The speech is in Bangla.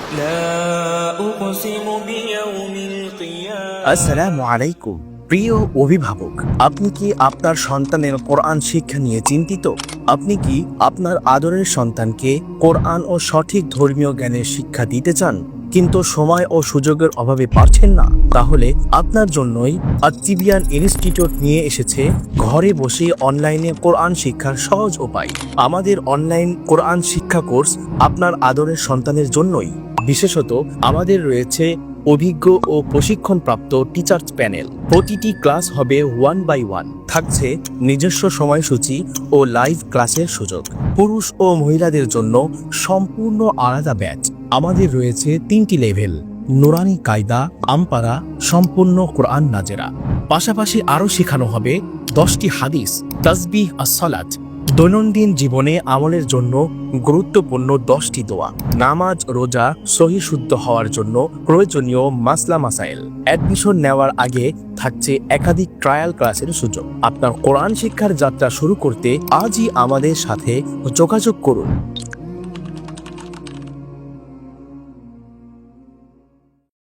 لا أقسم بيوم القيامة আসসালামু আলাইকুম। প্রিয় অভিভাবক, আপনি কি আপনার সন্তানের কোরআন শিক্ষা নিয়ে চিন্তিত? আপনি কি আপনার আদরের সন্তানকে কোরআন ও সঠিক ধর্মীয় জ্ঞানের শিক্ষা দিতে চান, কিন্তু সময় ও সুযোগের অভাবে পারছেন না? তাহলে আপনার জন্যই আত-তিবিয়ান ইনস্টিটিউট নিয়ে এসেছে ঘরে বসে অনলাইনে কোরআন শিক্ষার সহজ উপায়। আমাদের অনলাইন কোরআন শিক্ষা কোর্স আপনার আদরের সন্তানের জন্যই। বিশেষত আমাদের রয়েছে অভিজ্ঞ ও প্রশিক্ষণপ্রাপ্ত টিচার্স প্যানেল। প্রতিটি ক্লাস হবে 1 by 1। থাকছে নিজস্ব সময়সূচি ও লাইভ ক্লাসের সুযোগ। পুরুষ ও মহিলাদের জন্য সম্পূর্ণ আলাদা ব্যাচ। আমাদের রয়েছে 3টি লেভেল: নুরানি কায়দা, আমপারা, সম্পূর্ণ কোরআন নাজেরা। পাশাপাশি আরও শেখানো হবে 10টি হাদিস, তাসবিহ, as-সালাত, দৈনন্দিন জীবনে আমলের জন্য গুরুত্বপূর্ণ 10টি দোয়া, নামাজ রোজা সহি শুদ্ধ হওয়ার জন্য প্রয়োজনীয় মাসলা মাসাইল। অ্যাডমিশন নেওয়ার আগে থাকছে একাধিক ট্রায়াল ক্লাসের সুযোগ। আপনার কোরআন শিক্ষার যাত্রা শুরু করতে আজই আমাদের সাথে যোগাযোগ করুন।